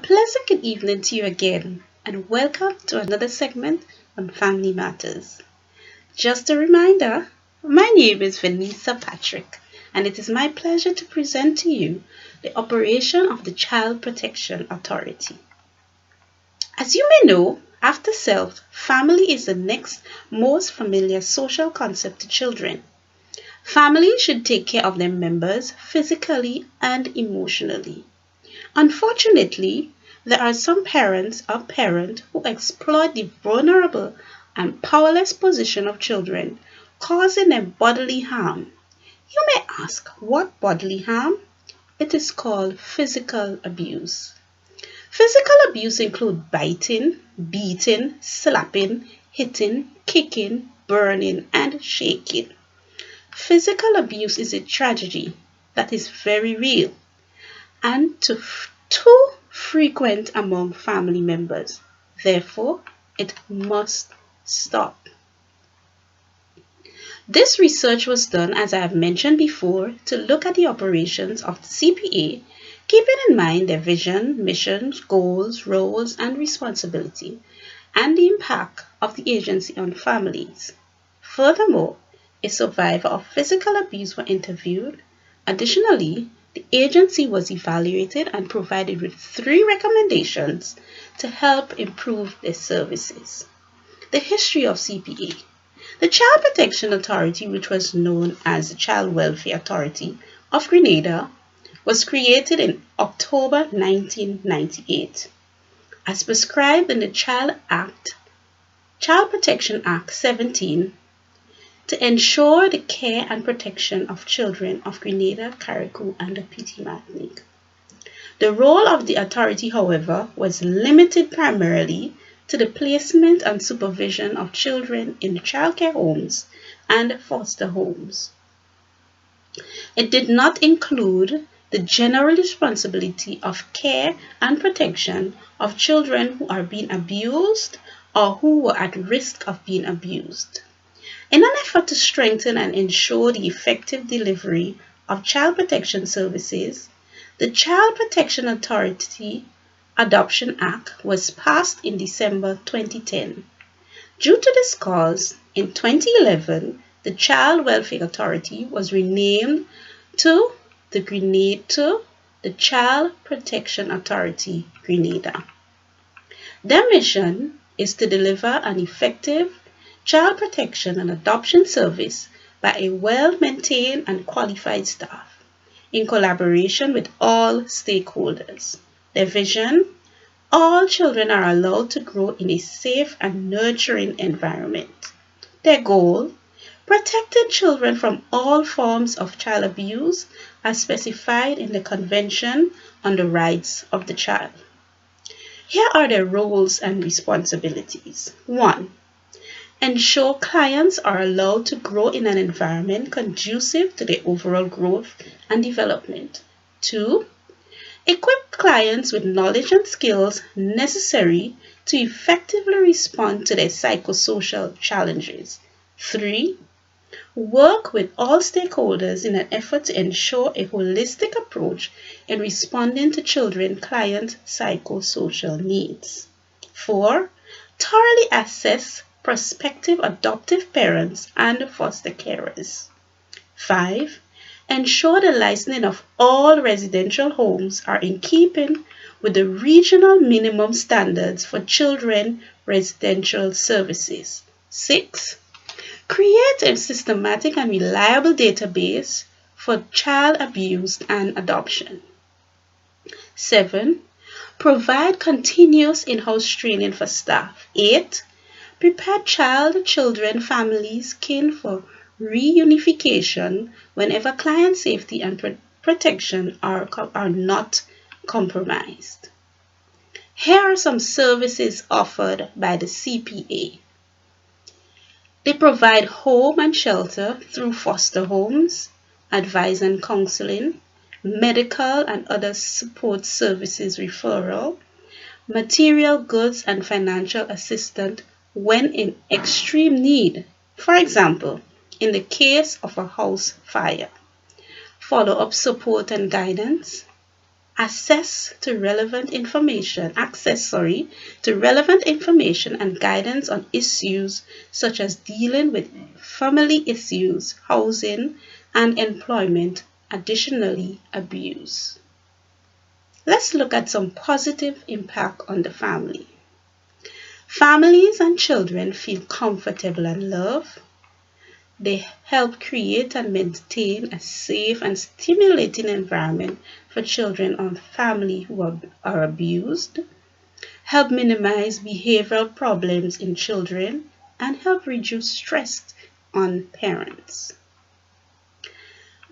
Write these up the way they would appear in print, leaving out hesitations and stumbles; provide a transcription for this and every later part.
pleasant good evening to you again, and welcome to another segment on Family Matters. Just a reminder, my name is Vanessa Patrick, and it is my pleasure to present to you the operation of the Child Protection Authority. As you may know, after self, family is the next most familiar social concept to children. Family should take care of their members physically and emotionally. Unfortunately, there are some parents or parents who exploit the vulnerable and powerless position of children, causing them bodily harm. You may ask, what bodily harm? It is called physical abuse. Physical abuse includes biting, beating, slapping, hitting, kicking, burning, and shaking. Physical abuse is a tragedy that is very real and too frequent among family members. Therefore, it must stop. This research was done, as I have mentioned before, to look at the operations of the CPA, keeping in mind their vision, missions, goals, roles, and responsibility, and the impact of the agency on families. Furthermore, a survivor of physical abuse was interviewed. Additionally, the agency was evaluated and provided with 3 recommendations to help improve their services. The history of CPA. The Child Protection Authority, which was known as the Child Welfare Authority of Grenada, was created in October 1998. As prescribed in the Child Protection Act 17, to ensure the care and protection of children of Grenada, Carriacou, and the Petite Martinique. The role of the authority, however, was limited primarily to the placement and supervision of children in childcare homes and foster homes. It did not include the general responsibility of care and protection of children who are being abused or who were at risk of being abused. In an effort to strengthen and ensure the effective delivery of child protection services, the Child Protection Authority Adoption Act was passed in December 2010. Due to this cause, in 2011, the Child Welfare Authority was renamed to the Child Protection Authority, Grenada. Their mission is to deliver an effective child protection and adoption service by a well-maintained and qualified staff, in collaboration with all stakeholders. Their vision: all children are allowed to grow in a safe and nurturing environment. Their goal: protecting children from all forms of child abuse as specified in the Convention on the Rights of the Child. Here are their roles and responsibilities. 1. Ensure clients are allowed to grow in an environment conducive to their overall growth and development. 2. Equip clients with knowledge and skills necessary to effectively respond to their psychosocial challenges. 3. Work with all stakeholders in an effort to ensure a holistic approach in responding to clients' psychosocial needs. 4. Thoroughly assess prospective adoptive parents and foster carers. 5. Ensure the licensing of all residential homes are in keeping with the regional minimum standards for children residential services. 6. Create a systematic and reliable database for child abuse and adoption. 7. Provide continuous in-house training for staff. 8. Prepare children, families, kin for reunification whenever client safety and protection are not compromised. Here are some services offered by the CPA. They provide home and shelter through foster homes, advice and counseling, medical and other support services referral, material goods and financial assistance when in extreme need, for example, in the case of a house fire, follow-up support and guidance, access to relevant information and guidance on issues such as dealing with family issues, housing, and employment. Additionally, abuse. Let's look at some positive impact on the family. Families and children feel comfortable and loved. They help create and maintain a safe and stimulating environment for children or family who are abused, help minimize behavioral problems in children, and help reduce stress on parents.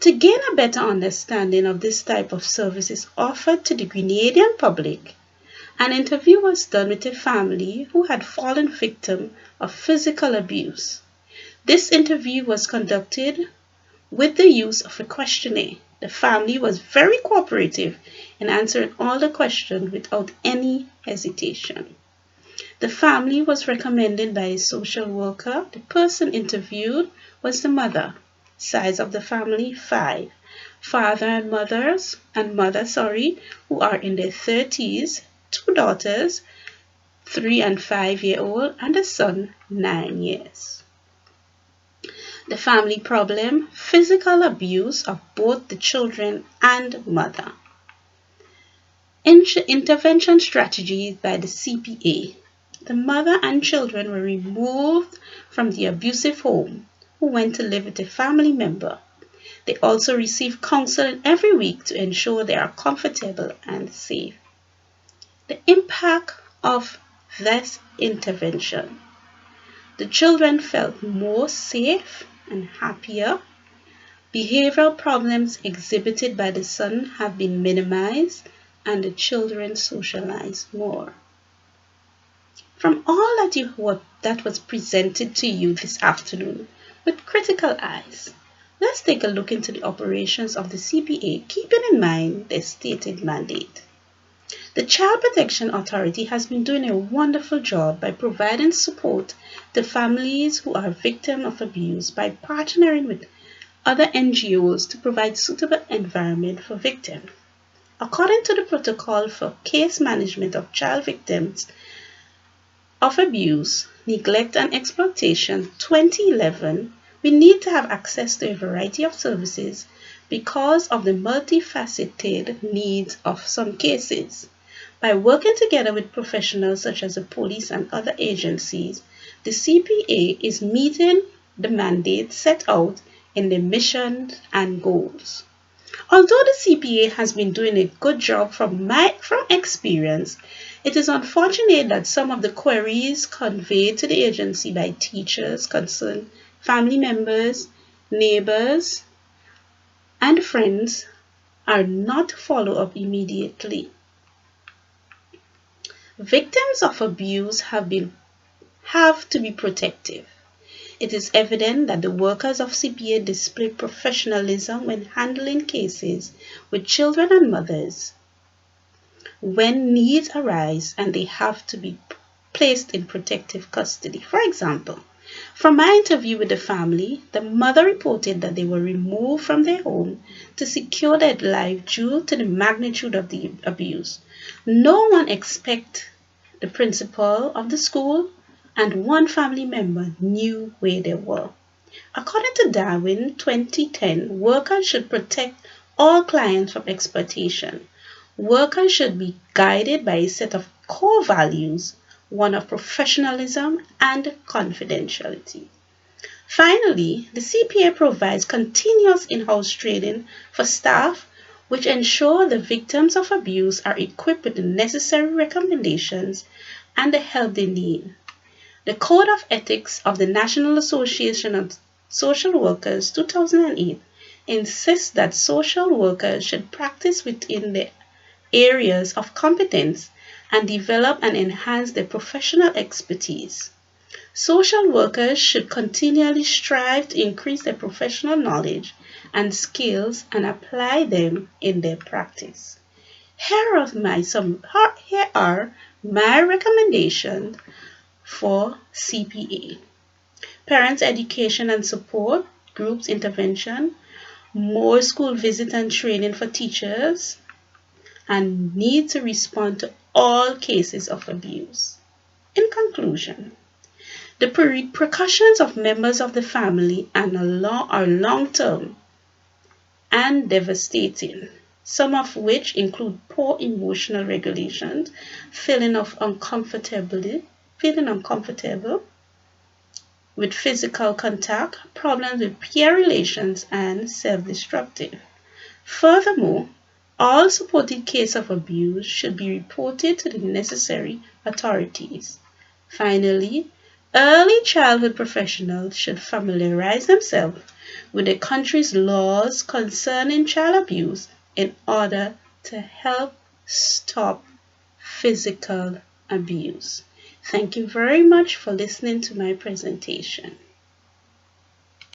To gain a better understanding of this type of services offered to the Grenadian public, an interview was done with a family who had fallen victim of physical abuse. This interview was conducted with the use of a questionnaire. The family was very cooperative in answering all the questions without any hesitation. The family was recommended by a social worker. The person interviewed was the mother. Size of the family, 5. Father and mother, who are in their 30s, 2 daughters, 3 and 5-year-old, and a son, 9 years. The family problem, physical abuse of both the children and mother. Intervention strategies by the CPA. The mother and children were removed from the abusive home, who went to live with a family member. They also receive counseling every week to ensure they are comfortable and safe. The impact of this intervention. The children felt more safe and happier. Behavioral problems exhibited by the son have been minimized, and the children socialize more. From all that was presented to you this afternoon with critical eyes, let's take a look into the operations of the CPA, keeping in mind their stated mandate. The Child Protection Authority has been doing a wonderful job by providing support to families who are victims of abuse by partnering with other NGOs to provide suitable environment for victims. According to the Protocol for Case Management of Child Victims of Abuse, Neglect and Exploitation 2011, we need to have access to a variety of services because of the multifaceted needs of some cases. By working together with professionals such as the police and other agencies, the CPA is meeting the mandate set out in the mission and goals. Although the CPA has been doing a good job from experience, it is unfortunate that some of the queries conveyed to the agency by teachers, concerned family members, neighbors, and friends are not followed up immediately. Victims of abuse have to be protective. It is evident that the workers of CPA display professionalism when handling cases with children and mothers when needs arise and they have to be placed in protective custody. For example, from my interview with the family, the mother reported that they were removed from their home to secure their life due to the magnitude of the abuse. No one expected the principal of the school and one family member knew where they were. According to Darwin 2010, workers should protect all clients from exploitation. Workers should be guided by a set of core values, one of professionalism and confidentiality. Finally, the CPA provides continuous in-house training for staff which ensure the victims of abuse are equipped with the necessary recommendations and the help they need. The Code of Ethics of the National Association of Social Workers 2008 insists that social workers should practice within the areas of competence and develop and enhance their professional expertise. Social workers should continually strive to increase their professional knowledge and skills and apply them in their practice. Here are my recommendations for CPA. Parents' education and support, groups intervention, more school visit and training for teachers, and need to respond to all cases of abuse. In conclusion, the repercussions of members of the family are long-term and devastating, some of which include poor emotional regulation, feeling uncomfortable with physical contact, problems with peer relations, and self-destructive. Furthermore, all supported cases of abuse should be reported to the necessary authorities. Finally, early childhood professionals should familiarize themselves with the country's laws concerning child abuse in order to help stop physical abuse. Thank you very much for listening to my presentation.